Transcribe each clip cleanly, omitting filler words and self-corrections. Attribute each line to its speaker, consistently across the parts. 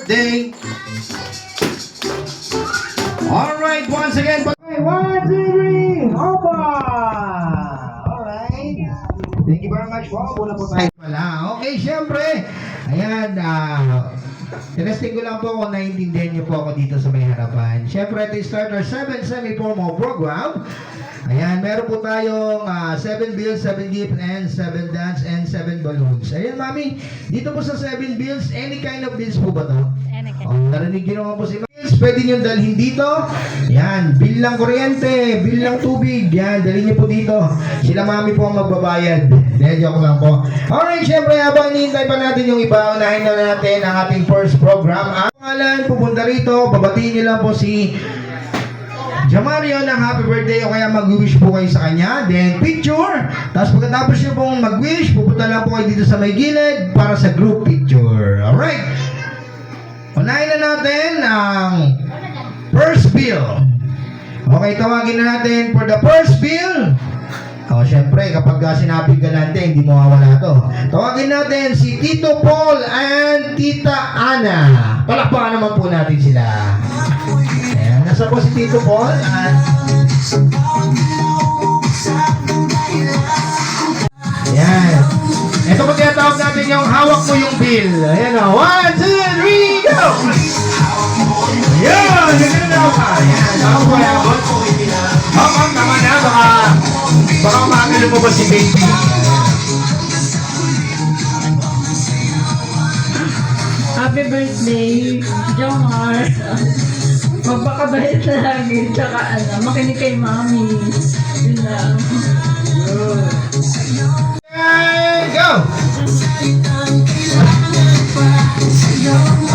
Speaker 1: birthday. Alright, once again. Okay, 1, 2, 3. Opa! Alright. Thank you very much po. Muna po tayo pala. Okay, syempre. Ayan, testing ko lang po kung naiintindihan niyo po ako dito sa may harapan. Syempre, to start our 7 semi-formal program. Ayan, meron po tayong 7 bills, 7 gift, and 7 dance, and 7 balloons. Ayan, mami, dito po sa 7 bills, any kind of bills po ba to?
Speaker 2: Any kind.
Speaker 1: Narinig nyo naman po si bills, pwede nyo dalhin dito. Yan, bill ng kuryente, bill ng tubig, yan, dalhin nyo po dito. Sila mami po ang magbabayad. Joke lang po. Alright, syempre, habang hinihintay pa natin yung iba, unahin na natin ang ating first program. Ang pangalan, pupunta rito, babatiin nyo lang po si Jamario ng happy birthday o kaya mag-wish po kayo sa kanya. Then picture. Tapos pagkatapos nyo pong mag-wish, pupunta lang po kayo dito sa may gilid para sa group picture. Alright. Unahin na natin ang first bill. Okay, tawagin na natin for the first bill. Syempre, kapag sinabi ka natin, hindi mo mawawala to. Tawagin natin si Tito Paul and Tita Ana. Palakpakan naman po natin sila. Ayan, nasa po si Tito Paul at ayan. Ito po tinatawag natin yung hawak mo yung bill. Ayan o. 1, 2, 3, go! Ayan! Ganyan na ako ka. Ayan. Ako po yan. Ma'am, tama na. Baka umagalo mo ba si baby?
Speaker 2: Happy birthday, Jomar. Magpakabait lagi. Tsaka makinig kay mami. Yun lang.
Speaker 1: And go!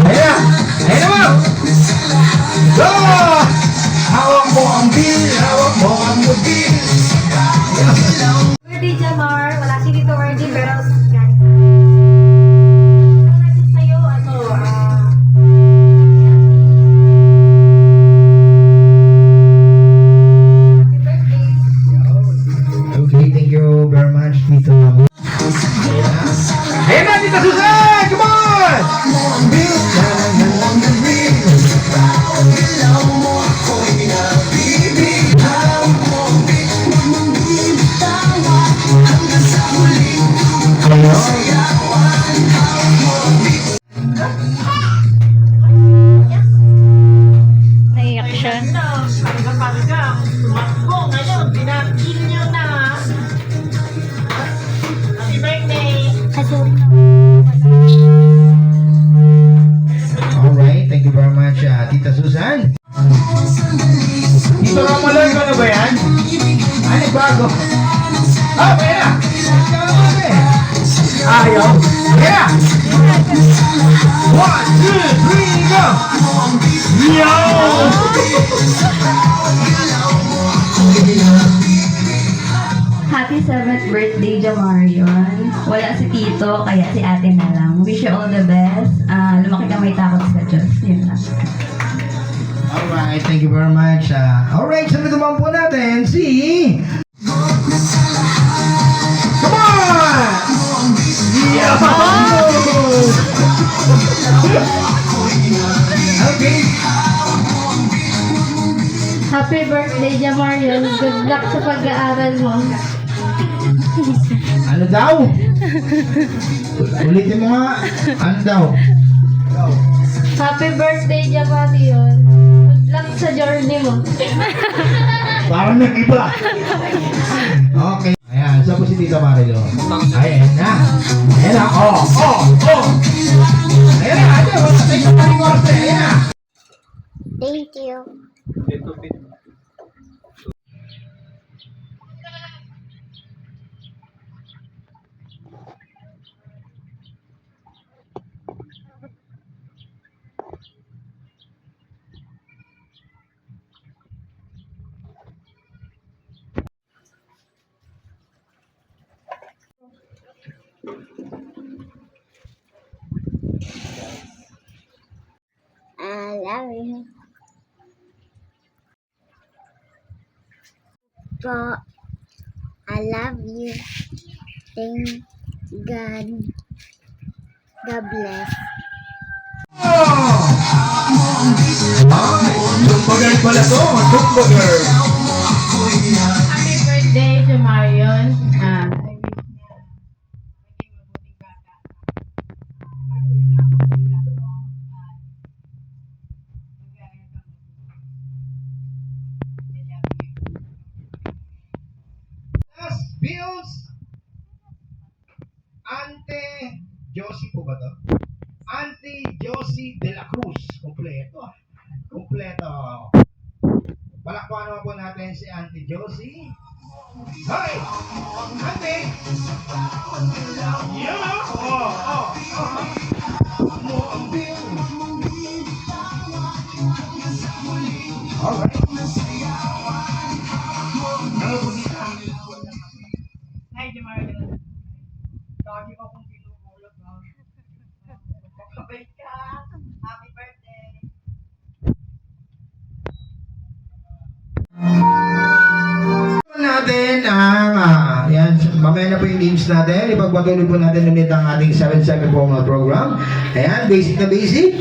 Speaker 1: Ayan! Ayan mo! Go! Hawak mo ang bill! Hawak mo ang bill!
Speaker 3: Birthday, Jamar. Wala si Tito Ernie, pero yan. Ano natin sa'yo, happy birthday.
Speaker 1: Okay, thank you very much, Tito Mami. Ayan na, Tita Susan! Come on!
Speaker 2: Naiyak siya.
Speaker 4: Tumakbo ngayon, binakil niyo na. Happy birthday!
Speaker 1: Alright, thank you very much, Tita Susan. Tito Romulo, ikaw na ba yan? Ano bago? Ah, kaya na! Ayaw! Kaya! 1, 2, 3, go! Yo!
Speaker 3: Happy 7th birthday, Jamarion. Wala si Tito, kaya si ate na lang. Wish you all the best. Lumaki ka may takot sa Diyos. Yun lang.
Speaker 1: Alright, thank you very much. Alright, sunod naman po natin si... Come on! Yeah! Okay.
Speaker 2: Happy birthday, Jamarion. Good luck sa pag-aaral mo.
Speaker 1: Ano daw? Ulitin mo nga. Ano daw?
Speaker 2: Happy birthday, Jamarion. Good luck sa journey mo.
Speaker 1: Parang nag-iba. Okay. Ayan, saan po si Tita Marilo? Ayan na. Ayan na. Oh. Ayan na. Ayan na. Ayan na.
Speaker 3: Thank you. I love you. I love you. Thank God. God bless.
Speaker 1: Oh! Ay, tumbagan pala to. Tumbagan.
Speaker 2: Happy birthday to Marion. I wish niya maging mabuting bata.
Speaker 1: Last bills. Ante Josie po ba to? Ante Josie de la Cruz. Kompleto. Kompleto. Palakpakan naman po natin si Ante Josie. Hoy! Ante! Yeah! Mo ang bill. Alright.
Speaker 4: Hi, Jamarion. Lagi ko kong pinupulot, no? Kapabait ka. Happy birthday.
Speaker 1: Natin ang yan, mamaya na po yung games natin. Ipagpatuloy po natin ulit ang ating 7-7 formal program. Ayan, basic na basic.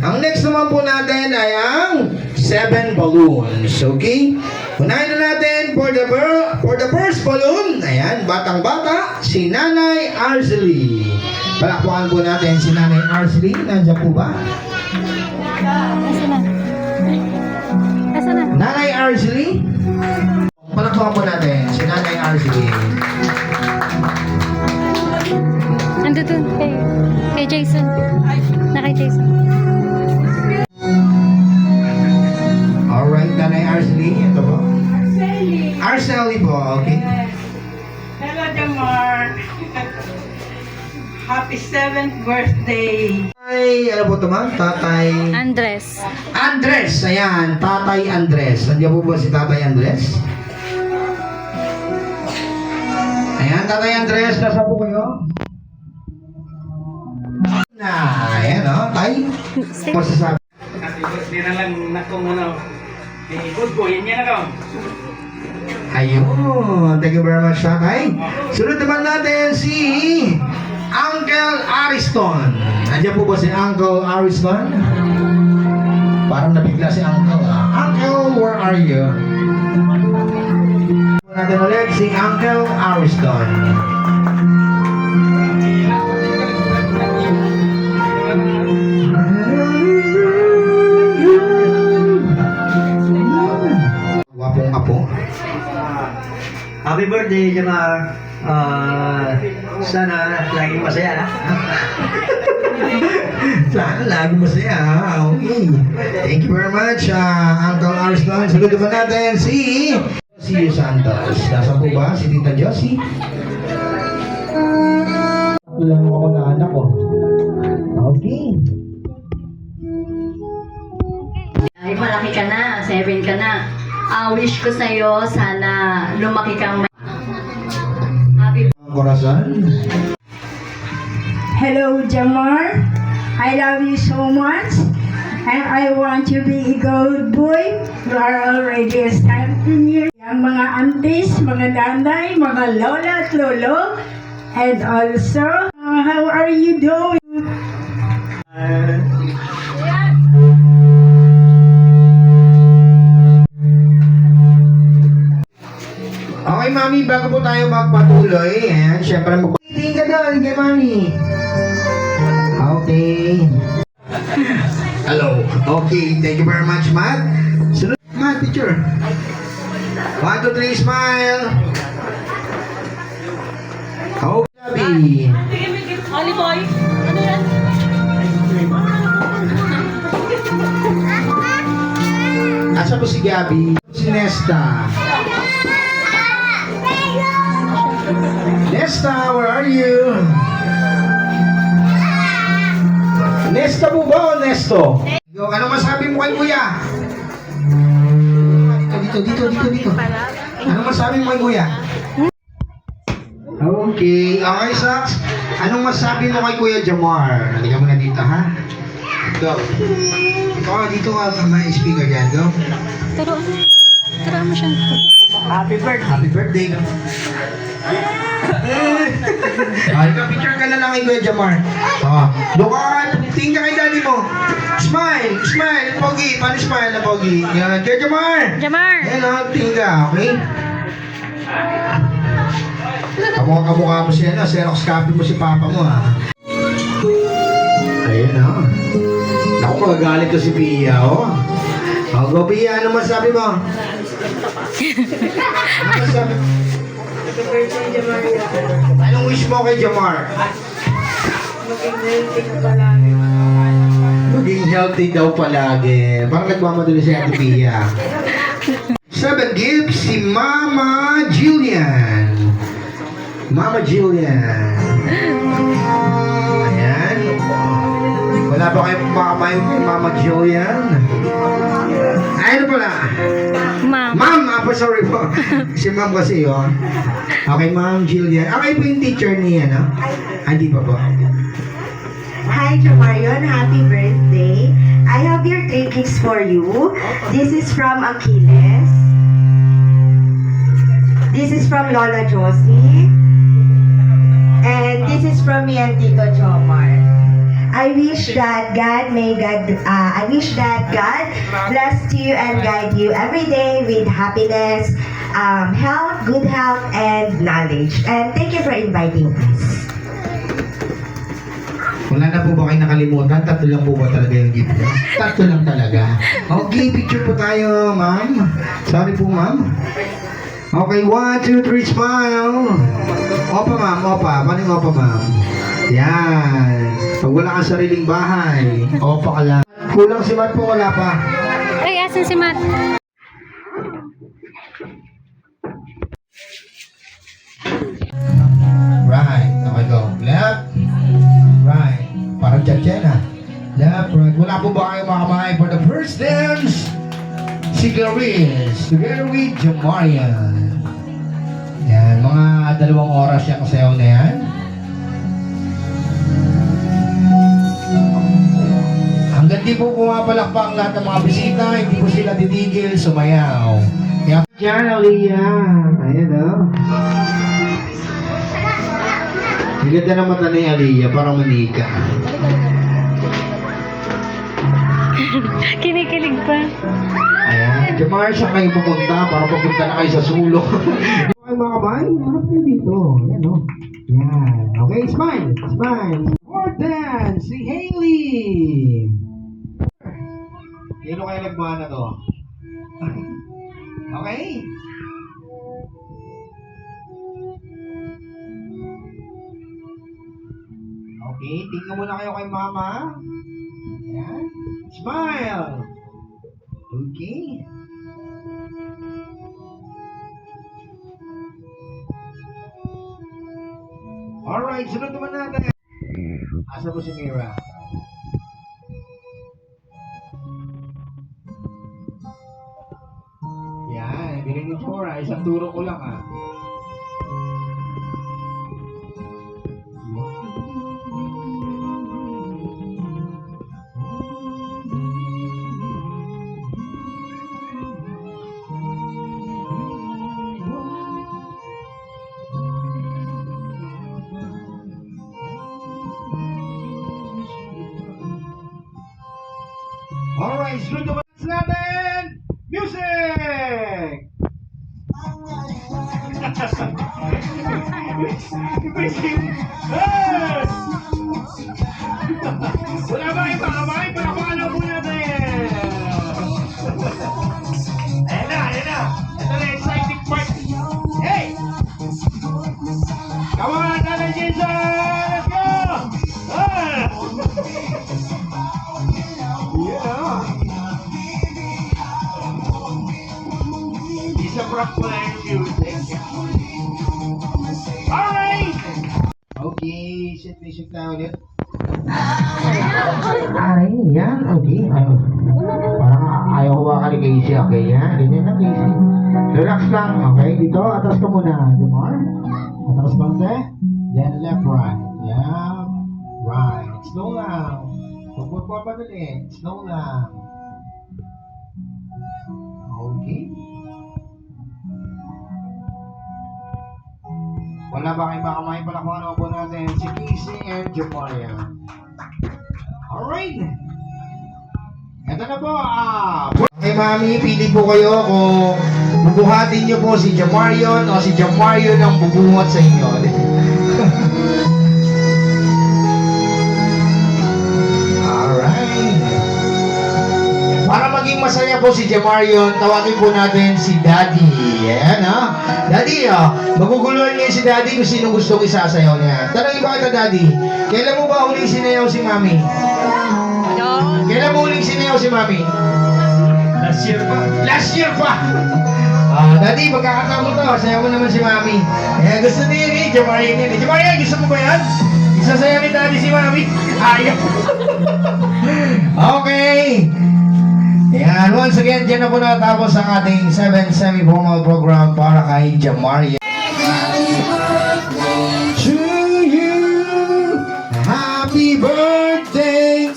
Speaker 1: Ang next naman po natin ay ang 7 balloons. Okay? Unahin na natin for the first balloon. Ayan, batang-bata, si Nanay Arcely. Palakpakan po natin si Nanay Arcely. Nandiyan po ba?
Speaker 2: Asa na?
Speaker 1: Nanay Arcely? Palakpakan po natin si Nanay Arcely.
Speaker 2: Ando dun, kay Jason. Na kay Jason.
Speaker 1: Alright, Nanay Arcely. Ito po. Arcely po, okay.
Speaker 4: Hello, Jamar. Happy 7th birthday.
Speaker 1: Ay, ano po ito ma'am? Tatay...
Speaker 2: Andres.
Speaker 1: Andres! Ayan, Tatay Andres. Nandiyan po ba si Tatay Andres? Ayan, Tatay Andres. Nasa po kayo? Na, ayan o, Tay. Masasabi.
Speaker 5: Happy birthday na lang na kung ano. Good boy, yan yan ako.
Speaker 1: Ayun, thank you very much, Tatay. Sunod naman natin si Uncle Ariston. Nandiyan po ba si Uncle Ariston? Parang nabigla si Uncle. Uncle, where are you? Natin ulit si Uncle Ariston. Wapong apo.
Speaker 6: Happy birthday, Jamar. Sana laging masaya.
Speaker 1: Sana lagi masaya. Okay. Thank you very much, Uncle Ariston. Saludo ba natin si Josie Santos. Nasa po ba si Tita Josie? Ito lang ako na anak ko. Okay.
Speaker 3: Ay, malaki ka na, 7 ka na. Wish ko sa'yo, sana lumaki kang happy
Speaker 1: Ang korasan.
Speaker 7: Hello, Jamar. I love you so much. And I want you to be a good boy. You are already a starting year. Ang mga aunties, mga nanay, mga lola at lolo. And also, how are you doing?
Speaker 1: Okay, Mami, bago po tayo magpatuloy, ayan, syempre magpatingin ka doon kay Mami. Okay. Hello. Okay, thank you very much, Matt. Sunod, Matt, picture. 1, 2, 3, smile. Oh, Gabi.
Speaker 4: Oli boy, ano yan?
Speaker 1: Asa po si Gabi? Si Nesta. Nesta, where are you? Nesta po ba o Nesto? Ano masabi mo kay Kuya? Dito. Ano masabi mo kay Kuya? Okay, Sax. Anong masabi mo kay Kuya Jamar? Halika mo na dito, ha? Go. Dito ka, may speaker dyan. Go.
Speaker 2: Tara mo siya.
Speaker 1: Happy birthday. Ay, picture ka na lang kay Kuya Jamar. Doon ka, tingin ka kay daddy mo. Smile! Smile! Pogi! Paano smile na pogi? Yan. Kaya Jamar!
Speaker 2: Jamar!
Speaker 1: Ayan o, tingga. Okay? Kamukha mo siya na. Xerox copy mo si papa mo ha. Ayan o. Ako magagalit to si Pia o. O, go Pia. Ano masabi mo? Ano masabi mo? Anong wish mo kay Jamar? Maging healthy daw palagi. Parang nagmamadali si Ate Pia. 7 gifts si Mama Jillian. Mama Jillian. Ayan. Wala ba kayong makamayon kay Mama Jillian? Ay, ano pala?
Speaker 2: Ma'am.
Speaker 1: Ma'am, sorry po. Si Ma'am kasi, oh. Okay, Ma'am Jillian. Okay po yung teacher niya, no? Ay, di pa po.
Speaker 8: Hi, Jamarion. Happy birthday. I have your 3 gifts for you. This is from Achilles. This is from Lola Josie. And this is from me and Tito Jomar. I wish that God bless you and guide you every day with happiness, health, good health, and knowledge. And thank you for inviting us.
Speaker 1: Wala na po ba kayo nakalimutan? 3 lang po ba talaga yung gift niya? 3 lang talaga. Okay, picture po tayo, ma'am. Sorry po, ma'am. Okay, 1, 2, 3, smile. Opa, ma'am, opa. Paano yung opa, ma'am? Yan. Pag wala kang sariling bahay, opa ka lang. Kulang si Matt po, wala pa.
Speaker 2: Ay, asan si Matt?
Speaker 1: Right. Okay, go. Left. Right. Parang tiyatyan ah. Left, right. Wala po ba kayo makamahay for the first dance? Si Clarice. Together with Jamarian. Yan. Mga 2 oras yung sayaw na yan. Hanggang di po pumapalakpak ang lahat ng mga bisita, hindi po sila titigil, sumayaw. Kaya dyan, Aliyah. Ayan o. Ang ganda ng mata ni Aliyah, parang manika.
Speaker 2: Kinikilig pa.
Speaker 1: Ayan. Jamar, saan kayo pupunta? Para papunta na kayo sa sulok. Okay mga kabahay, harap kayo dito. Ayan o. Yan. Okay, smile. Smile. More dance, si Hailey. Kailan kayo nagmana to? Okay. Okay, tingnan muna kayo kay mama. Ayan. Smile. Okay. Alright, sunod naman natin. Asa po si Mira? Yan, galing ni Chora. Isang turo ko lang ah. Alright, sunod naman natin! Music! Yes! Wala ba yung makamay? Palapakan na po natin! Ayan na, ayan na! Ito na exciting part! Hey! Come on, Tata Jason! Let's go! Ah! Yeah! Isa rock pa na yung music. Alright! Okay, sit tayo ulit. Ay, yan, okay. Parang ayaw ko baka ni Casey, okay? Yan, ganyan na Casey. Relax lang, okay? Dito, atas ka muna. Jamar. Atas bante. Then left, right. Yeah. Right. Slow lang. Huwag mo padali. Slow lang. Okay. Wala ba kayong makamay pala kung ano po natin si Casey and Jamaria. Alright. Ito na po, Okay, mami, pili po kayo kung bubuhatin niyo po si Jamarion o si Jamarion ang bubuhat sa inyo. Alright. Para maging masaya po si Jamarion, tawagin po natin si Daddy. Ayan, ha? Daddy, maguguluhan niya si Daddy kung sino gustong isasayaw niya. Tanongin ba kita, Daddy? Kailan mo ba huling sinayaw si Mami? Kailan mo huling sinayaw si Mami?
Speaker 5: Last year pa.
Speaker 1: Last year pa! Daddy, pagkakataon mo to, sayaw mo naman si Mami. Gusto niya yun Jamarion yun. Jamarion, gusto mo ba yan? Isasayaw ni Daddy si Mami? Ayaw. Okay. Yan, once again, dyan na po natapos ang ating 7 semi-formal program para kay Jamarion. To you, happy birthday,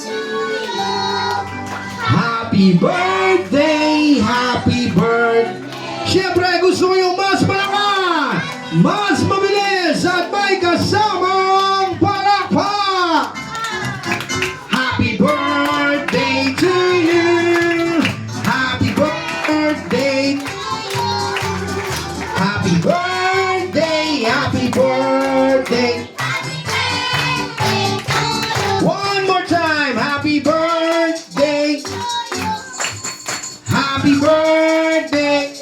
Speaker 1: happy birthday, happy birthday. Siyempre, gusto ko yung mas malakas, mas mabilis, at may kasamang palakpak. Happy birthday to you. Happy birthday. Happy birthday. Happy birthday. One more time. Happy birthday. Happy birthday.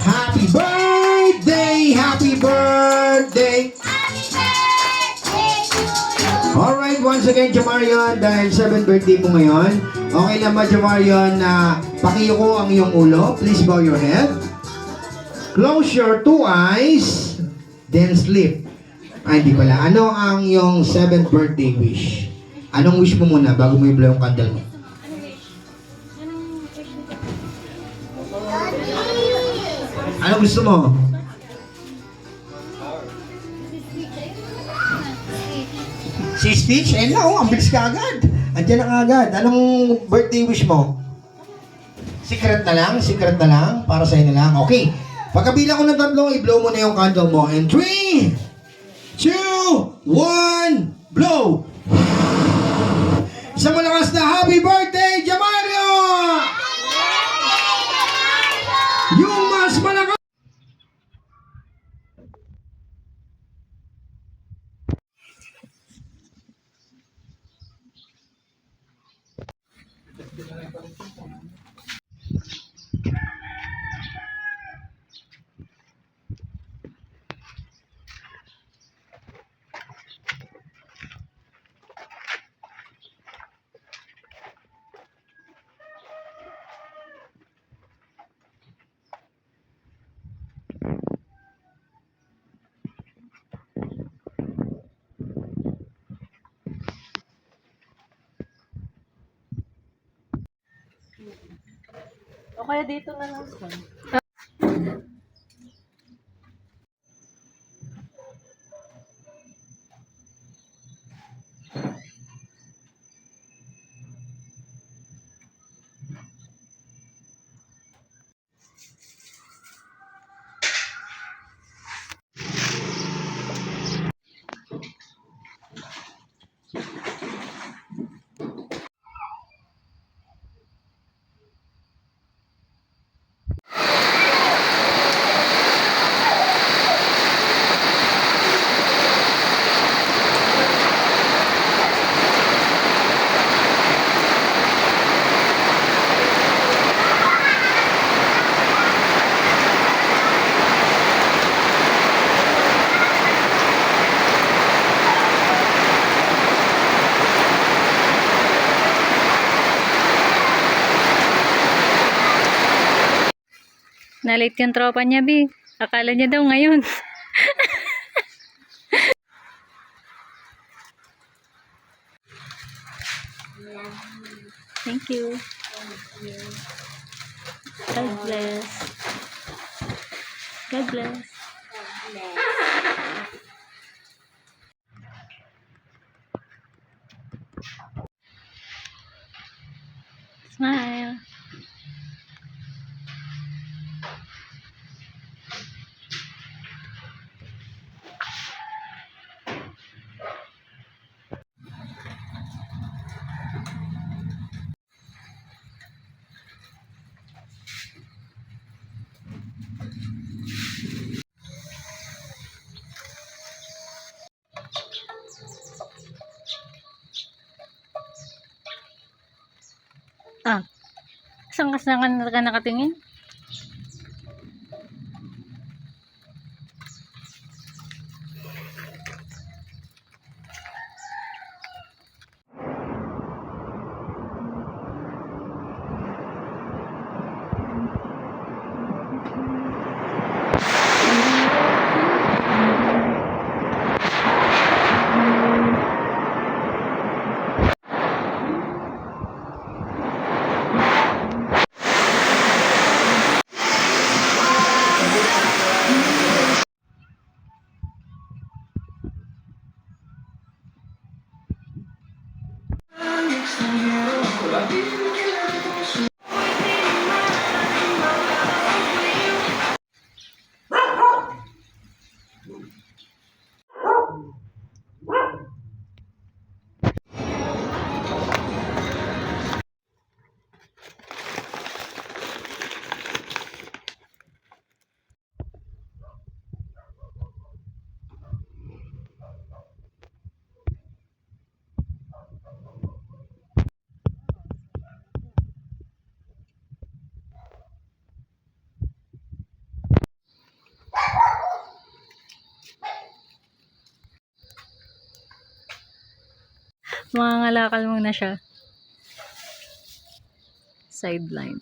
Speaker 1: Happy birthday. Happy birthday. Alright, once again, Jamarion, dahil 7th birthday mo ngayon, okay lang ba, Jamarion, na pakiyuko ang iyong ulo? Please bow your head. Close your 2 eyes, then sleep. Ay, hindi pala. Ano ang iyong 7th birthday wish? Anong wish mo muna bago mo i-blow yung candle mo? Ano gusto mo? Si Stitch? Eh na, ang bilis ka agad. Andiyan na agad. Anong birthday wish mo? Secret na lang? Secret na lang? Para sa'yo na lang? Okay. Pagkabilang ko ng 3, i-blow mo na yung candle mo. And 3, 2, 1, blow! Isang malakas na happy birthday, Jamario! Yung mas malakas!
Speaker 4: O kaya dito na lang.
Speaker 2: Nalit yung tropa niya, Bi. Akala niya daw ngayon. Thank you. God bless. God bless. Smile.
Speaker 4: Ah. Saan ka nakatingin? Mga ngalakal muna siya. Sideline.